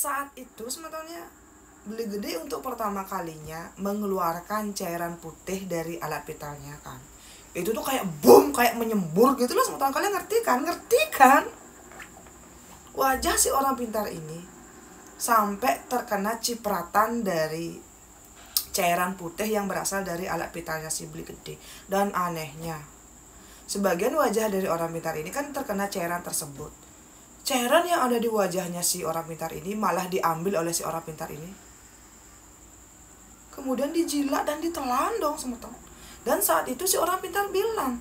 Saat itu sebetulnya Beli Gede untuk pertama kalinya mengeluarkan cairan putih dari alat vitalnya kan. Itu tuh kayak boom, kayak menyembur gitu loh sebetulnya. Kalian ngerti kan? Ngerti kan? Wajah si orang pintar ini sampai terkena cipratan dari cairan putih yang berasal dari alat vitalnya si Beli Gede. Dan anehnya, sebagian wajah dari orang pintar ini kan terkena cairan tersebut. Cairan yang ada di wajahnya si orang pintar ini malah diambil oleh si orang pintar ini. Kemudian dijilat dan ditelan dong semeton. Dan saat itu si orang pintar bilang,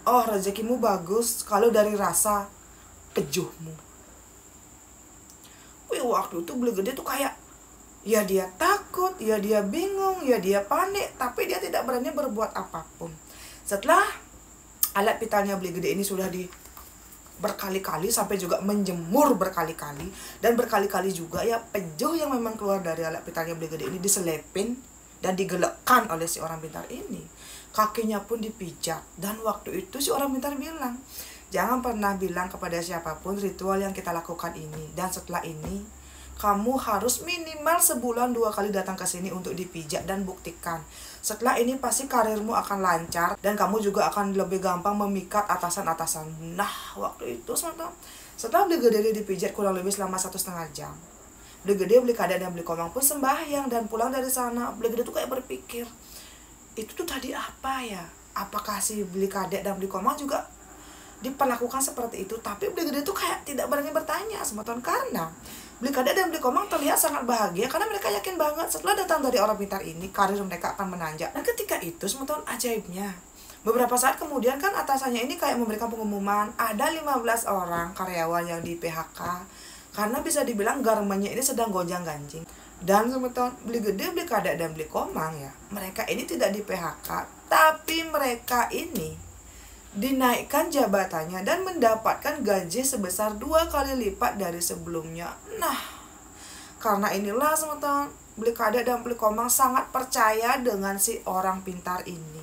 "Oh, rezekimu bagus kalau dari rasa pejuhmu." Wih, waktu itu Beli Gede tuh kayak, ya dia takut, ya dia bingung, ya dia panik, tapi dia tidak berani berbuat apapun. Setelah alat vitalnya Beli Gede ini sudah berkali-kali sampai juga menjemur berkali-kali, dan berkali-kali juga ya pejuh yang memang keluar dari alat vitalnya Beli Gede ini diselepin dan digelekkan oleh si orang pintar ini. Kakinya pun dipijat, dan waktu itu si orang pintar bilang, "Jangan pernah bilang kepada siapapun ritual yang kita lakukan ini, dan setelah ini kamu harus minimal sebulan 2 kali datang ke sini untuk dipijat dan buktikan. Setelah ini pasti karirmu akan lancar dan kamu juga akan lebih gampang memikat atasan-atasanmu." Nah, waktu itu setelah Beli Gede dipijat kurang lebih selama 1,5 jam, Beli Gede, Beli Kade, dan Beli Komang pun sembahyang dan pulang dari sana. Beli Gede tuh kayak berpikir, itu tuh tadi apa ya? Apakah si Beli Kade dan Beli Komang juga diperlakukan seperti itu? Tapi Beli Gede tuh kayak tidak berani bertanya sebetulnya, karena Beli Kade dan Beli Komang terlihat sangat bahagia karena mereka yakin banget setelah datang dari orang pintar ini karir mereka akan menanjak. Dan ketika itu sebetulnya ajaibnya, beberapa saat kemudian kan atasannya ini kayak memberikan pengumuman ada 15 orang karyawan yang di PHK karena bisa dibilang garmennya ini sedang gonjang-ganjing. Dan sebetulnya Beli Gede, Beli Kade, dan Beli Komang ya, mereka ini tidak di PHK, tapi mereka ini dinaikkan jabatannya dan mendapatkan gaji sebesar 2 kali lipat dari sebelumnya. Nah, karena inilah teman-teman, Beli Kade dan Beli Komang sangat percaya dengan si orang pintar ini,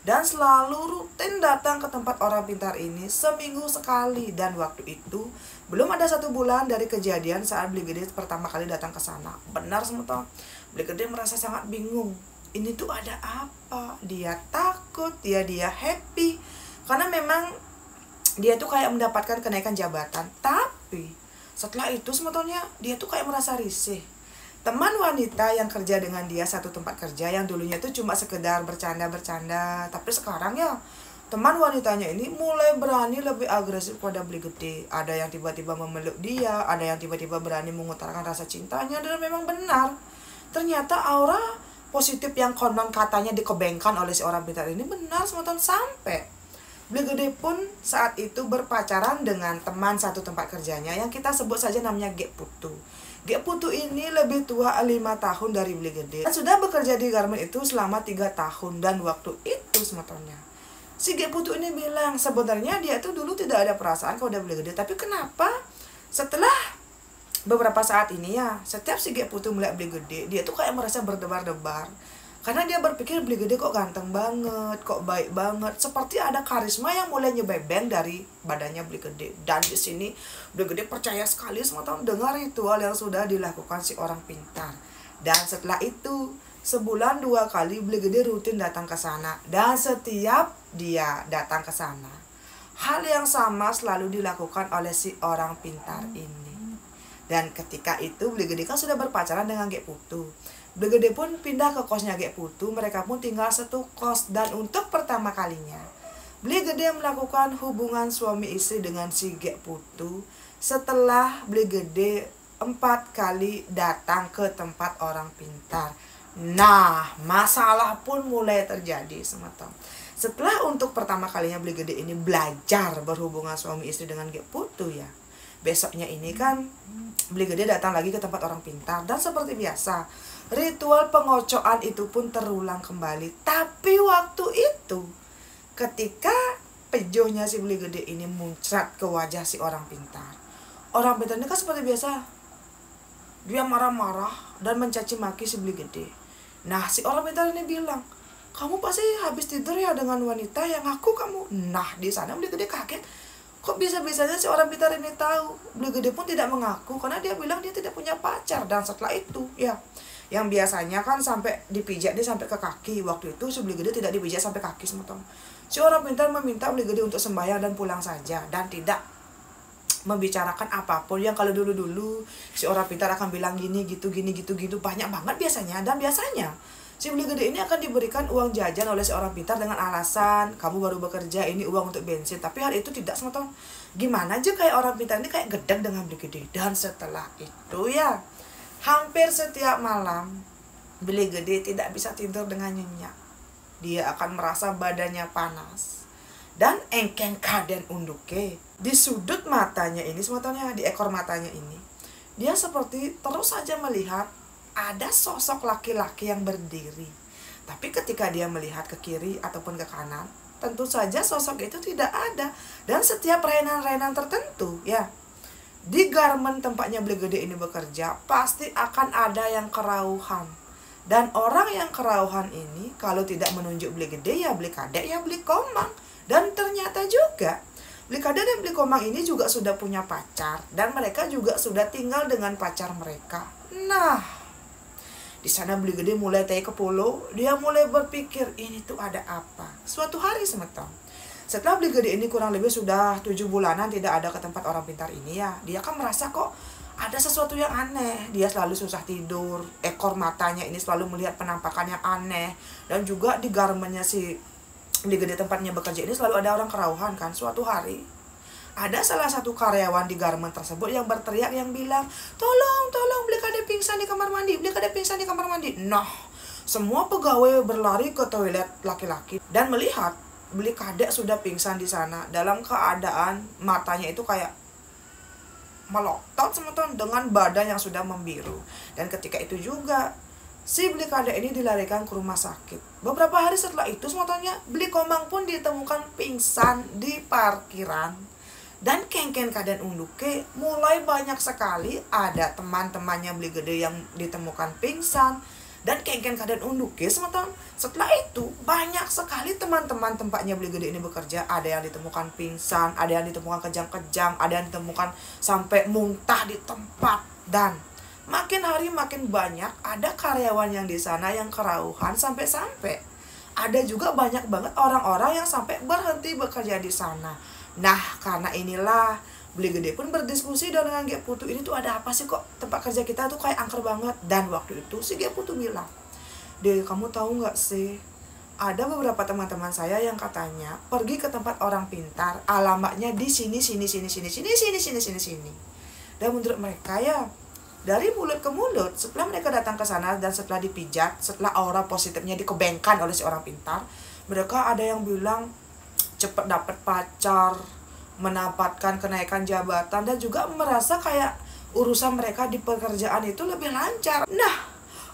dan selalu rutin datang ke tempat orang pintar ini seminggu sekali. Dan waktu itu belum ada 1 bulan dari kejadian saat Beli Gede pertama kali datang ke sana. Benar teman-teman, Beli Gede merasa sangat bingung. Ini tuh ada apa? Dia takut, dia happy, karena memang dia tuh kayak mendapatkan kenaikan jabatan. Tapi setelah itu sebetulnya dia tuh kayak merasa risih. Teman wanita yang kerja dengan dia satu tempat kerja, yang dulunya tuh cuma sekedar bercanda-bercanda, tapi sekarang ya teman wanitanya ini mulai berani lebih agresif pada Beli Gede. Ada yang tiba-tiba memeluk dia, ada yang tiba-tiba berani mengutarakan rasa cintanya. Dan memang benar, ternyata aura positif yang konon katanya dikebengkan oleh si orang pintar ini benar sematan. Sampai Beli Gede pun saat itu berpacaran dengan teman satu tempat kerjanya yang kita sebut saja namanya Gek Putu. Gek Putu ini lebih tua 5 tahun dari Beli Gede dan sudah bekerja di garmen itu selama 3 tahun. Dan waktu itu sebetulnya si Gek Putu ini bilang sebenarnya dia tuh dulu tidak ada perasaan kepada Beli Gede, tapi kenapa setelah beberapa saat ini ya, setiap si Gek Putu melihat Beli Gede, dia tuh kayak merasa berdebar-debar. Karena dia berpikir Beli Gede kok ganteng banget, kok baik banget, seperti ada karisma yang mulai nyebebeng dari badannya Beli Gede. Dan di sini Beli Gede percaya sekali semata dengar ritual yang sudah dilakukan si orang pintar. Dan setelah itu sebulan 2 kali Beli Gede rutin datang ke sana. Dan setiap dia datang ke sana, hal yang sama selalu dilakukan oleh si orang pintar ini. Dan ketika itu Beli Gede kan sudah berpacaran dengan Gek Putu. Beli Gede pun pindah ke kosnya Gek Putu. Mereka pun tinggal satu kos. Dan untuk pertama kalinya Beli Gede melakukan hubungan suami istri dengan si Gek Putu setelah Beli Gede 4 kali datang ke tempat orang pintar. Nah, masalah pun mulai terjadi semata. Setelah untuk pertama kalinya Beli Gede ini belajar berhubungan suami istri dengan Gek Putu ya, besoknya ini kan Beli Gede datang lagi ke tempat orang pintar. Dan seperti biasa, ritual pengocokan itu pun terulang kembali. Tapi waktu itu ketika pejuhnya si Beli Gede ini muncrat ke wajah si orang pintar, orang pintar ini kan seperti biasa, dia marah-marah dan mencaci maki si Beli Gede. Nah, si orang pintar ini bilang, "Kamu pasti habis tidur ya dengan wanita yang ngaku kamu." Nah, di sana Beli Gede kaget. Kok bisa-bisanya si orang pintar ini tahu? Beli Gede pun tidak mengaku karena dia bilang dia tidak punya pacar. Dan setelah itu ya, yang biasanya kan sampai dipijat dia sampai ke kaki, waktu itu si Beli Gede tidak dipijat sampai kaki semua. Si orang pintar meminta Beli Gede untuk sembahyang dan pulang saja, dan tidak membicarakan apapun. Yang kalau dulu-dulu si orang pintar akan bilang gini gitu banyak banget biasanya. Dan biasanya si Beli Gede ini akan diberikan uang jajan oleh seorang pintar dengan alasan kamu baru bekerja, ini uang untuk bensin. Tapi hal itu tidak semua. Gimana aja kayak orang pintar ini kayak gedeg dengan Beli Gede. Dan setelah itu ya, hampir setiap malam Beli Gede tidak bisa tidur dengan nyenyak. Dia akan merasa badannya panas dan engken kaden unduke. Di sudut matanya ini, sebetulnya di ekor matanya ini, dia seperti terus saja melihat ada sosok laki-laki yang berdiri. Tapi ketika dia melihat ke kiri ataupun ke kanan, tentu saja sosok itu tidak ada. Dan setiap renan-renan tertentu ya, di garmen tempatnya Beli Gede ini bekerja, pasti akan ada yang kerauhan. Dan orang yang kerauhan ini kalau tidak menunjuk Beli Gede ya Beli Kadek ya Beli Komang. Dan ternyata juga Beli Kadek dan Beli Komang ini juga sudah punya pacar, dan mereka juga sudah tinggal dengan pacar mereka. Nah, di sana Beli Gede mulai tanya ke Polo, dia mulai berpikir ini tuh ada apa. Suatu hari semetong, setelah Beli Gede ini kurang lebih sudah 7 bulanan tidak ada ke tempat orang pintar ini ya, dia kan merasa kok ada sesuatu yang aneh. Dia selalu susah tidur, ekor matanya ini selalu melihat penampakan yang aneh. Dan juga di garmennya si Beli Gede tempatnya bekerja ini selalu ada orang kerauhan kan. Suatu hari ada salah satu karyawan di garmen tersebut yang berteriak, yang bilang, tolong Beli Gede pingsan di kamar mandi, Beli Gede pingsan di kamar mandi. Nah, semua pegawai berlari ke toilet laki-laki dan melihat Beli Kadek sudah pingsan di sana dalam keadaan matanya itu kayak melotot semeton dengan badan yang sudah membiru. Dan ketika itu juga si Beli Kadek ini dilarikan ke rumah sakit. Beberapa hari setelah itu semetonnya Beli Komang pun ditemukan pingsan di parkiran. Dan kengken kaden unduke mulai banyak sekali ada teman-temannya Beli Gede yang ditemukan pingsan. Dan kengken kaden unduke semeton. Setelah itu banyak sekali teman-teman tempatnya Beli Gede ini bekerja. Ada yang ditemukan pingsan, ada yang ditemukan kejang-kejang, ada yang ditemukan sampai muntah di tempat. Dan makin hari makin banyak ada karyawan yang di sana yang kerauhan, sampai-sampai ada juga banyak banget orang-orang yang sampai berhenti bekerja di sana. Nah, karena inilah Beli Gede pun berdiskusi dengan Gek Putu, ini tuh ada apa sih kok tempat kerja kita tuh kayak angker banget. Dan waktu itu si Gek Putu bilang, "Dek, kamu tahu nggak sih, ada beberapa teman-teman saya yang katanya pergi ke tempat orang pintar, alamatnya di sini. Dan menurut mereka ya, dari mulut ke mulut, setelah mereka datang ke sana dan setelah dipijat, setelah aura positifnya dikebengkan oleh si orang pintar, mereka ada yang bilang cepat dapat pacar, mendapatkan kenaikan jabatan, dan juga merasa kayak urusan mereka di pekerjaan itu lebih lancar." Nah,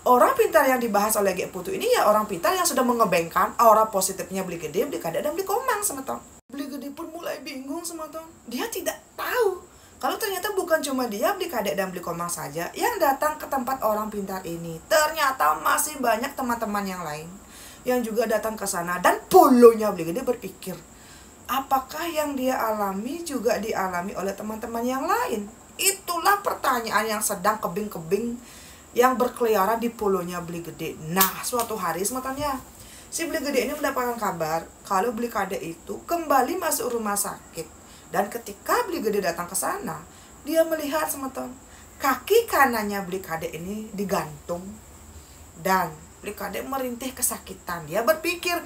orang pintar yang dibahas oleh Gek Putu ini ya orang pintar yang sudah mengebengkan aura positifnya Beli Gede, Beli Kadek, dan Beli Komang semetong. Beli Gede pun mulai bingung semetong. Dia tidak tahu kalau ternyata bukan cuma dia, Beli Kadek, dan Beli Komang saja yang datang ke tempat orang pintar ini. Ternyata masih banyak teman-teman yang lain yang juga datang ke sana. Dan polonya Beli Gede berpikir, apakah yang dia alami juga dialami oleh teman-teman yang lain? Itulah pertanyaan yang sedang kebing-kebing yang berkeliaran di polonya Beli Gede. Nah, suatu hari semetonnya si Beli Gede ini mendapatkan kabar kalau Beli Kadek itu kembali masuk rumah sakit. Dan ketika Beli Gede datang ke sana, dia melihat semeton kaki kanannya Beli Kadek ini digantung. Dan Beli Kadek merintih kesakitan. Dia berpikir,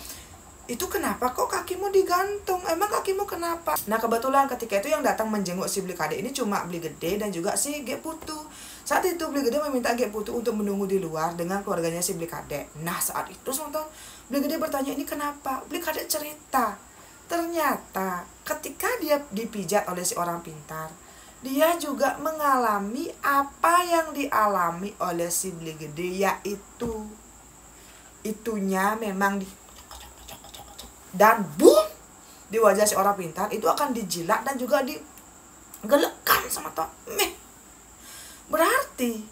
itu kenapa kok kakimu digantung? Emang kakimu kenapa? Nah, kebetulan ketika itu yang datang menjenguk si Beli Kadek ini cuma Beli Gede dan juga si Gek Putu. Saat itu Beli Gede meminta Gek Putu untuk menunggu di luar dengan keluarganya si Beli Kadek. Nah, saat itu semeton Beli Gede bertanya, ini kenapa? Beli Kadek cerita, ternyata ketika dia dipijat oleh si orang pintar, dia juga mengalami apa yang dialami oleh si Beli Gede, yaitu itunya memang dan boom, di wajah si orang pintar itu akan dijilat dan juga digelekan sama toh. Berarti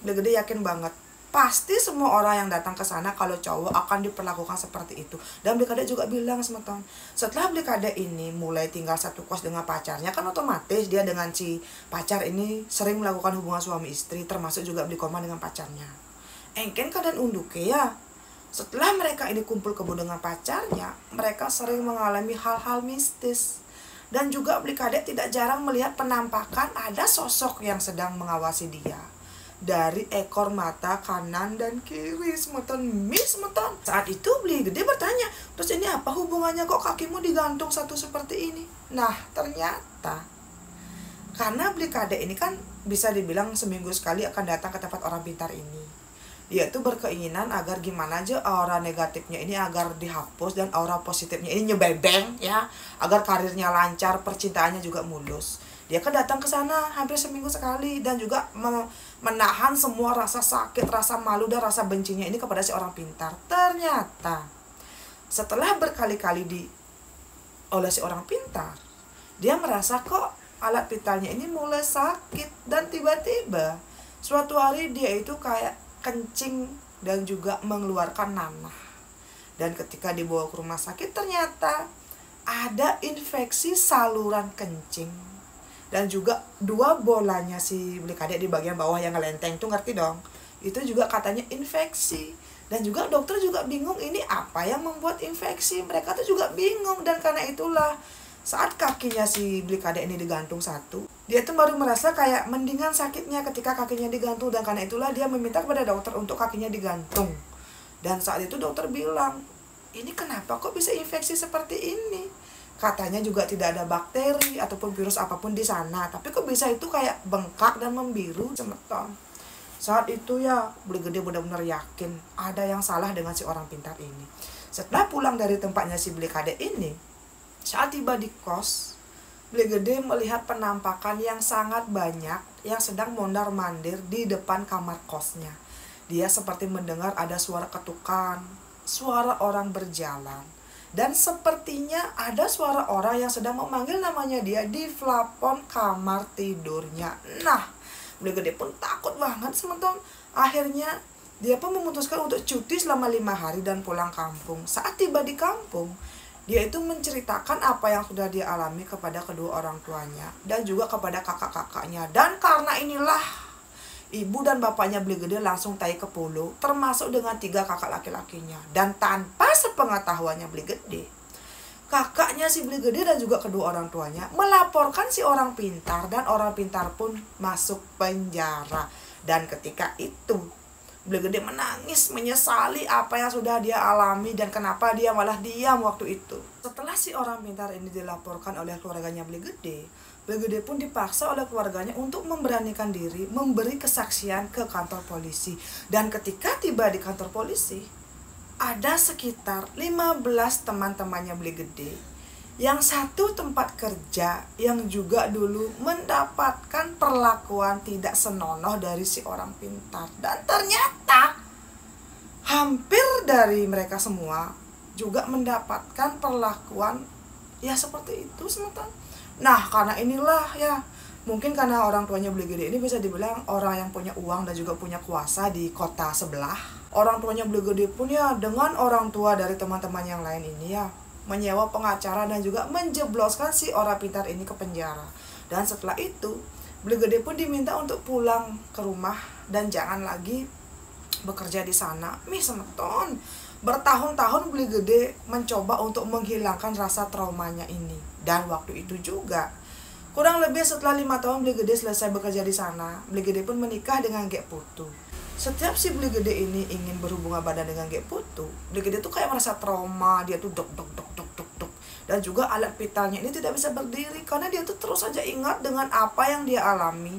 Beli Gede yakin banget Pasti semua orang yang datang ke sana kalau cowok akan diperlakukan seperti itu. Dan Blikade juga bilang teman-teman, setelah Blikade ini mulai tinggal satu kos dengan pacarnya, kan otomatis dia dengan si pacar ini sering melakukan hubungan suami istri, termasuk juga beli koma dengan pacarnya. Engken kadang unduke ya. Setelah mereka ini kumpul kebo dengan pacarnya, mereka sering mengalami hal-hal mistis. Dan juga Blikade tidak jarang melihat penampakan ada sosok yang sedang mengawasi dia dari ekor mata kanan dan kiri, semeton. Saat itu Blikade bertanya, terus ini apa hubungannya kok kakimu digantung satu seperti ini? Nah, ternyata karena Blikade ini kan bisa dibilang seminggu sekali akan datang ke tempat orang pintar ini. Dia tuh berkeinginan agar gimana aja aura negatifnya ini agar dihapus dan aura positifnya ini nyebebeng ya, agar karirnya lancar, percintaannya juga mulus. Dia kan datang ke sana hampir seminggu sekali dan juga menahan semua rasa sakit, rasa malu dan rasa bencinya ini kepada si orang pintar. Ternyata setelah berkali-kali oleh si orang pintar, dia merasa kok alat vitalnya ini mulai sakit. Dan tiba-tiba suatu hari dia itu kayak kencing dan juga mengeluarkan nanah. Dan ketika dibawa ke rumah sakit ternyata ada infeksi saluran kencing. Dan juga 2 bolanya si Blikade di bagian bawah yang ngelenteng tuh, ngerti dong? Itu juga katanya infeksi. Dan juga dokter juga bingung ini apa yang membuat infeksi. Mereka tuh juga bingung. Dan karena itulah saat kakinya si Blikade ini digantung satu, dia tuh baru merasa kayak mendingan sakitnya ketika kakinya digantung. Dan karena itulah dia meminta kepada dokter untuk kakinya digantung. Dan saat itu dokter bilang, ini kenapa kok bisa infeksi seperti ini? Katanya juga tidak ada bakteri ataupun virus apapun di sana, tapi kok bisa itu kayak bengkak dan membiru, semeton. Saat itu ya Blikade benar-benar yakin ada yang salah dengan si orang pintar ini. Setelah pulang dari tempatnya si Blikade ini, saat tiba di kos, Blikade melihat penampakan yang sangat banyak yang sedang mondar-mandir di depan kamar kosnya. Dia seperti mendengar ada suara ketukan, suara orang berjalan. Dan sepertinya ada suara orang yang sedang memanggil namanya dia di plafon kamar tidurnya. Nah, Blikade pun takut banget semeton. Akhirnya dia pun memutuskan untuk cuti selama 5 hari dan pulang kampung. Saat tiba di kampung, dia itu menceritakan apa yang sudah dia alami kepada kedua orang tuanya dan juga kepada kakak-kakaknya. Dan karena inilah ibu dan bapaknya Blikade langsung tai ke Polo, termasuk dengan 3 kakak laki-lakinya. Dan tanpa sepengetahuannya Blikade, kakaknya si Blikade dan juga kedua orang tuanya melaporkan si orang pintar, dan orang pintar pun masuk penjara. Dan ketika itu Blikade menangis menyesali apa yang sudah dia alami dan kenapa dia malah diam waktu itu. Setelah si orang pintar ini dilaporkan oleh keluarganya Blikade, Blikade pun dipaksa oleh keluarganya untuk memberanikan diri memberi kesaksian ke kantor polisi. Dan ketika tiba di kantor polisi, ada sekitar 15 teman-temannya Blikade, yang satu tempat kerja yang juga dulu mendapatkan perlakuan tidak senonoh dari si orang pintar. Dan ternyata hampir dari mereka semua juga mendapatkan perlakuan ya seperti itu semeton. Nah, karena inilah ya, mungkin karena orang tuanya Blikade ini bisa dibilang orang yang punya uang dan juga punya kuasa di kota sebelah. Orang tuanya Blikade pun ya dengan orang tua dari teman-teman yang lain ini ya menyewa pengacara dan juga menjebloskan si orang pintar ini ke penjara. Dan setelah itu Blikade pun diminta untuk pulang ke rumah dan jangan lagi bekerja di sana. Semeton. Bertahun-tahun Blikade mencoba untuk menghilangkan rasa traumanya ini. Dan waktu itu juga, kurang lebih setelah 5 tahun Blikade selesai bekerja di sana, Blikade pun menikah dengan Gek Putu. Setiap si Blikade ini ingin berhubungan badan dengan Gek Putu, Blikade tuh kayak merasa trauma, dia tuh dok. Dan juga alat vitalnya ini tidak bisa berdiri karena dia tuh terus saja ingat dengan apa yang dia alami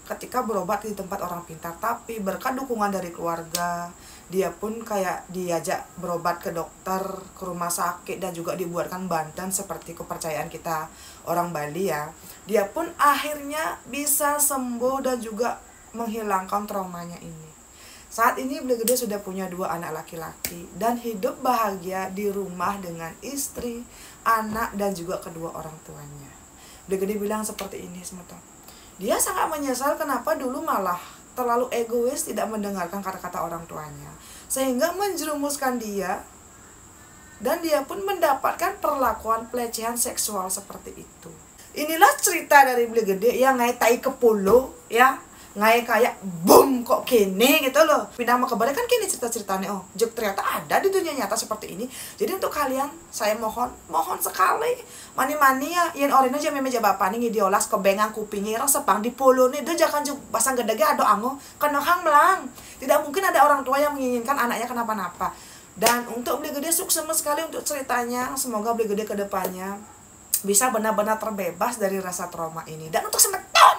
ketika berobat di tempat orang pintar. Tapi berkat dukungan dari keluarga, dia pun kayak diajak berobat ke dokter, ke rumah sakit, dan juga dibuatkan bantuan seperti kepercayaan kita orang Bali ya. Dia pun akhirnya bisa sembuh dan juga menghilangkan traumanya ini. Saat ini Blikade sudah punya 2 anak laki-laki dan hidup bahagia di rumah dengan istri, anak, dan juga kedua orang tuanya. Blikade bilang seperti ini semeton. Dia sangat menyesal kenapa dulu malah terlalu egois, tidak mendengarkan kata-kata orang tuanya, sehingga menjerumuskan dia, dan dia pun mendapatkan perlakuan pelecehan seksual seperti itu. Inilah cerita dari Beli Gede yang ngai tai kepolo ya, ngai kayak boom kok kene gitu loh. Pindah mau kebar kan kini cerita-ceritanya, oh juk ternyata ada di dunia nyata seperti ini. Jadi untuk kalian saya mohon sekali, mani-mani ya yen oreno aja meja bapak nih diolas ke bengang kupingnya resepang di polo nih do jangan juk pasang gedege ado ango kena hang melang. Tidak mungkin ada orang tua yang menginginkan anaknya kenapa-napa. Dan untuk Beli Gede sukses sekali untuk ceritanya. Semoga Beli Gede kedepannya bisa benar-benar terbebas dari rasa trauma ini. Dan untuk semeton,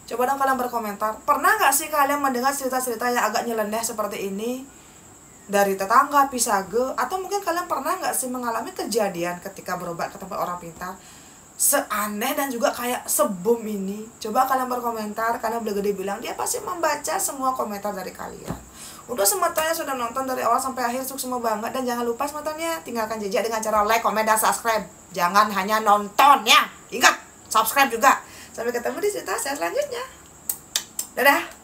coba dong kalian berkomentar, pernah gak sih kalian mendengar cerita-cerita yang agak nyeleneh seperti ini dari tetangga, pisage, atau mungkin kalian pernah gak sih mengalami kejadian ketika berobat ke tempat orang pintar seaneh dan juga kayak sebum ini? Coba kalian berkomentar, karena Beli Gede bilang dia pasti membaca semua komentar dari kalian. Untuk semuanya sudah nonton dari awal sampai akhir, sukses banget. Dan jangan lupa semuanya tinggalkan jejak dengan cara like, komen, dan subscribe. Jangan hanya nonton ya, ingat subscribe juga. Sampai ketemu di cerita saya selanjutnya. Dadah.